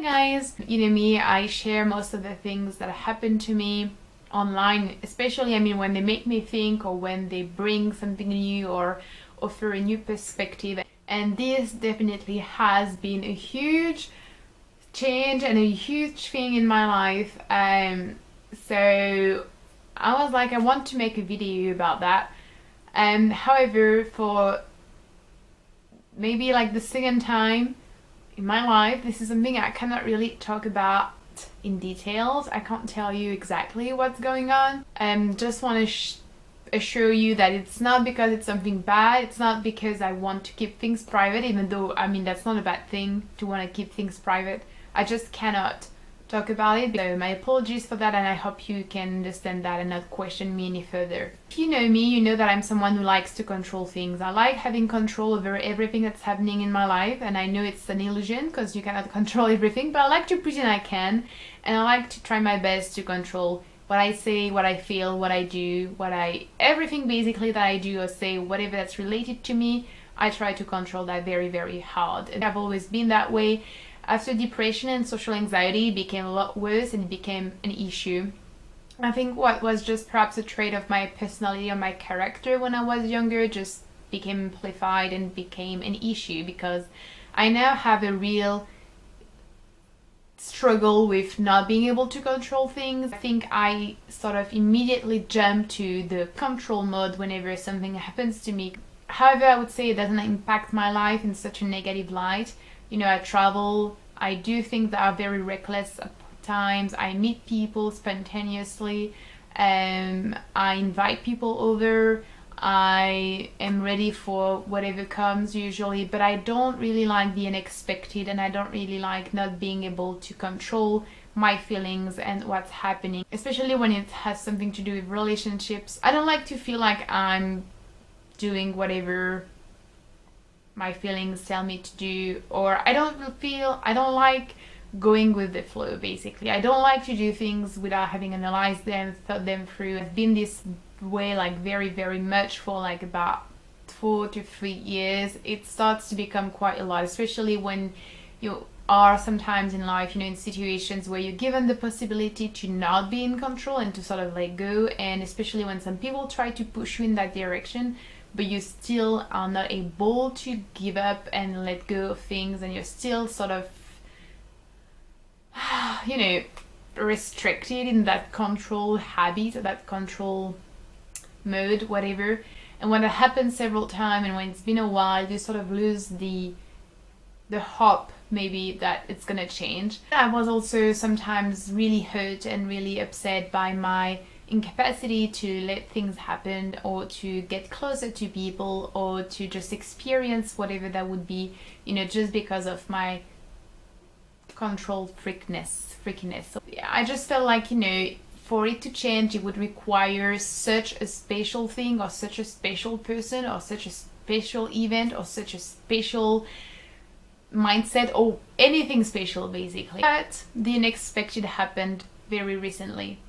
guys, you know me, I share most of the things that happen to me online, especially when they make me think, or when they bring something new or offer a new perspective. And this definitely has been a huge change and a huge thing in my life. So I was like, I want to make a video about that. However, for maybe like the second time in my life, this is something I cannot really talk about in details. I can't tell you exactly what's going on. Just want to assure you that it's not because it's something bad. It's not because I want to keep things private, even though that's not a bad thing to want to keep things private. I just cannot talk about it. So my apologies for that, and I hope you can understand that and not question me any further. If you know me, you know that I'm someone who likes to control things. I like having control over everything that's happening in my life, and I know it's an illusion because you cannot control everything, but I like to pretend I can, and I like to try my best to control what I say, what I feel, what I do, everything basically that I do or say, whatever that's related to me. I try to control that very, very hard, and I've always been that way. After depression and social anxiety became a lot worse and it became an issue. I think what was just perhaps a trait of my personality or my character when I was younger just became amplified and became an issue, because I now have a real struggle with not being able to control things. I think I sort of immediately jump to the control mode whenever something happens to me. However, I would say it doesn't impact my life in such a negative light. I travel, I do things that are very reckless at times, I meet people spontaneously, I invite people over, I am ready for whatever comes usually, but I don't really like the unexpected, and I don't really like not being able to control my feelings and what's happening, especially when it has something to do with relationships. I don't like to feel like I'm doing whatever my feelings tell me to do, or I don't like going with the flow. Basically, I don't like to do things without having analyzed them, thought them through. I've been this way like very, very much for like about 4 to 3 years. It starts to become quite a lot, especially when you are sometimes in life, in situations where you're given the possibility to not be in control and to sort of let go, and especially when some people try to push you in that direction, but you still are not able to give up and let go of things, and you're still sort of restricted in that control habit, that control mode, whatever. And when that happens several times, and when it's been a while, you sort of lose the hope maybe that it's gonna change. I was also sometimes really hurt and really upset by my incapacity to let things happen, or to get closer to people, or to just experience whatever that would be, just because of my control freakiness. So yeah, I just felt like, for it to change, it would require such a special thing, or such a special person, or such a special event, or such a special mindset, or anything special basically. But the unexpected happened very recently.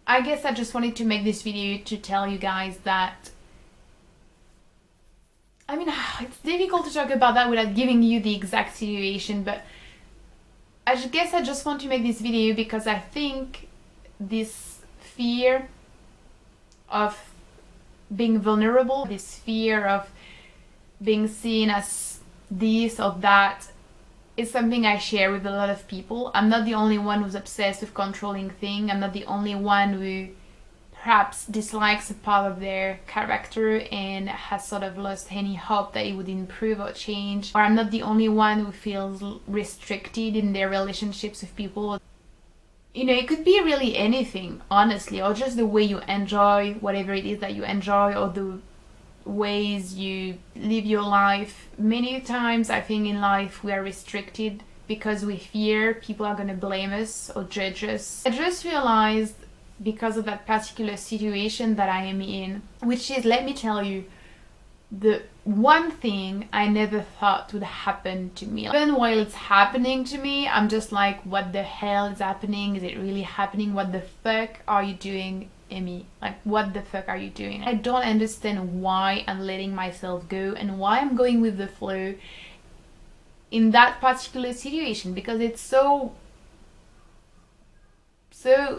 I guess I just wanted to make this video to tell you guys that it's difficult to talk about that without giving you the exact situation, but I guess I just want to make this video because I think this fear of being vulnerable, this fear of being seen as this or that, is something I share with a lot of people. I'm not the only one who's obsessed with controlling things. I'm not the only one who perhaps dislikes a part of their character and has sort of lost any hope that it would improve or change. Or I'm not the only one who feels restricted in their relationships with people. It could be really anything, honestly, or just the way you enjoy whatever it is that you enjoy, or the ways you live your life. Many times I think in life we are restricted because we fear people are going to blame us or judge us. I just realized, because of that particular situation that I am in, which is, let me tell you, the one thing I never thought would happen to me. Even while it's happening to me, I'm just like, what the hell is happening? Is it really happening? What the fuck are you doing, Emmy? Like, what the fuck are you doing? I don't understand why I'm letting myself go and why I'm going with the flow in that particular situation, because it's so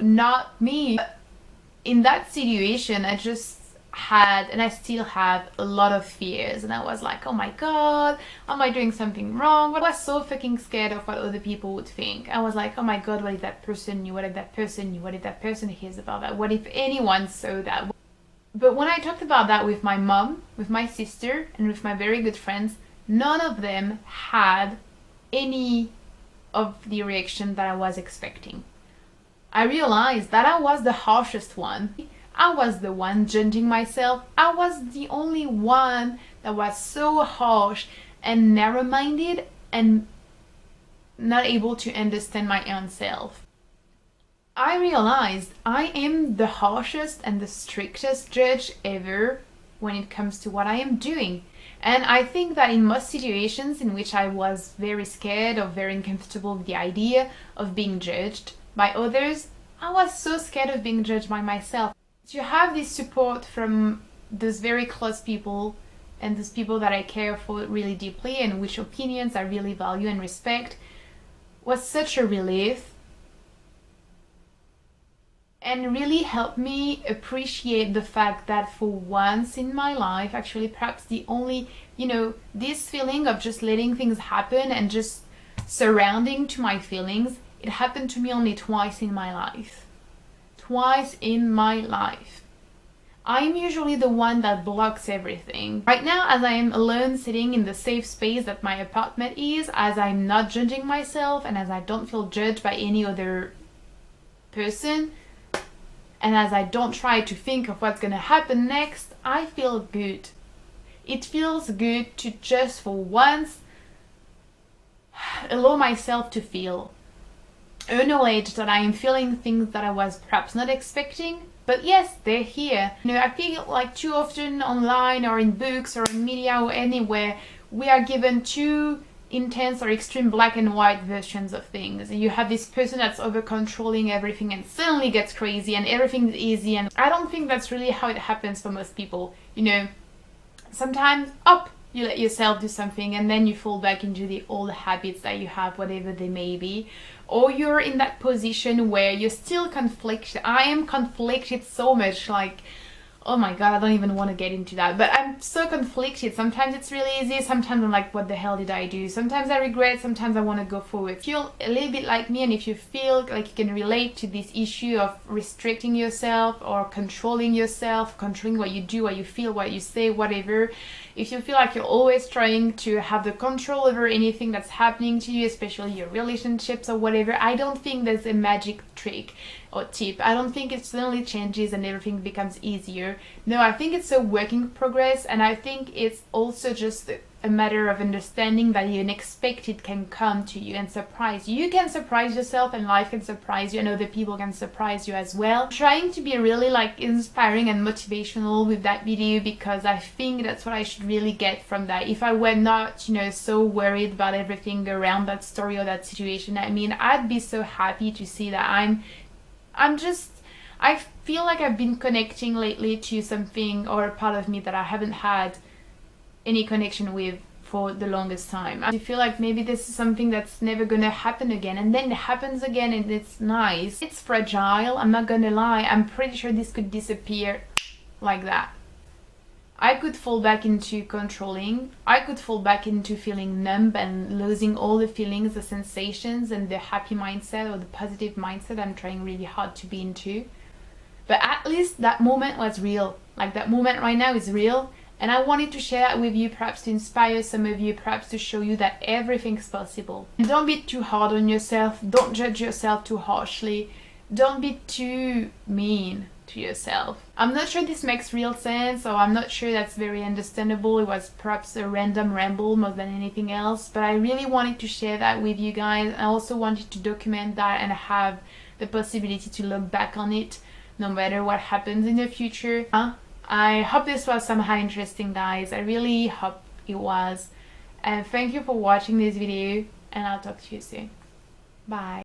not me. In that situation, I just had, and I still have, a lot of fears, and I was like, oh my god, am I doing something wrong? I was so fucking scared of what other people would think. I was like, oh my god, what if that person knew? What if that person knew? What if that person hears about that? What if anyone saw that? But when I talked about that with my mom, with my sister, and with my very good friends, none of them had any of the reaction that I was expecting. I realized that I was the harshest one. I was the one judging myself. I was the only one that was so harsh and narrow-minded and not able to understand my own self. I realized I am the harshest and the strictest judge ever when it comes to what I am doing. And I think that in most situations in which I was very scared or very uncomfortable with the idea of being judged by others, I was so scared of being judged by myself. To have this support from those very close people and those people that I care for really deeply and which opinions I really value and respect was such a relief, and really helped me appreciate the fact that for once in my life, actually perhaps the only, this feeling of just letting things happen and just surrounding to my feelings, it happened to me only twice in my life. Twice in my life. I'm usually the one that blocks everything. Right now, as I am alone sitting in the safe space that my apartment is, as I'm not judging myself and as I don't feel judged by any other person, and as I don't try to think of what's gonna happen next, I feel good. It feels good to just for once allow myself to feel. Acknowledge that I am feeling things that I was perhaps not expecting, but yes, they're here. I feel like too often online or in books or in media or anywhere, we are given two intense or extreme black and white versions of things. You have this person that's over controlling everything and suddenly gets crazy and everything's easy, and I don't think that's really how it happens for most people. Sometimes you let yourself do something and then you fall back into the old habits that you have, whatever they may be. Or you're in that position where you're still conflicted. I am conflicted so much, like, oh my god, I don't even want to get into that. But I'm so conflicted. Sometimes it's really easy. Sometimes I'm like, what the hell did I do? Sometimes I regret. Sometimes I want to go forward. If you're a little bit like me, and if you feel like you can relate to this issue of restricting yourself or controlling yourself, controlling what you do, what you feel, what you say, whatever. If you feel like you're always trying to have the control over anything that's happening to you, especially your relationships or whatever, I don't think there's a magic trick or tip. I don't think it suddenly changes and everything becomes easier. No, I think it's a work in progress, and I think it's also just a matter of understanding that the unexpected can come to you and surprise you. You can surprise yourself, and life can surprise you, and other people can surprise you as well. I'm trying to be really inspiring and motivational with that video because I think that's what I should really get from that. If I were not, so worried about everything around that story or that situation, I'd be so happy to see that I feel like I've been connecting lately to something or a part of me that I haven't had any connection with for the longest time. I feel like maybe this is something that's never gonna happen again, and then it happens again, and it's nice. It's fragile, I'm not gonna lie. I'm pretty sure this could disappear like that. I could fall back into controlling. I could fall back into feeling numb and losing all the feelings, the sensations, and the happy mindset or the positive mindset I'm trying really hard to be into. But at least that moment was real. Like, that moment right now is real. And I wanted to share that with you, perhaps to inspire some of you, perhaps to show you that everything's possible. And don't be too hard on yourself. Don't judge yourself too harshly. Don't be too mean to yourself. I'm not sure this makes real sense, or I'm not sure that's very understandable. It was perhaps a random ramble more than anything else, but I really wanted to share that with you guys. I also wanted to document that and have the possibility to look back on it no matter what happens in the future. I hope this was somehow interesting, guys. I really hope it was. And thank you for watching this video, and I'll talk to you soon. Bye.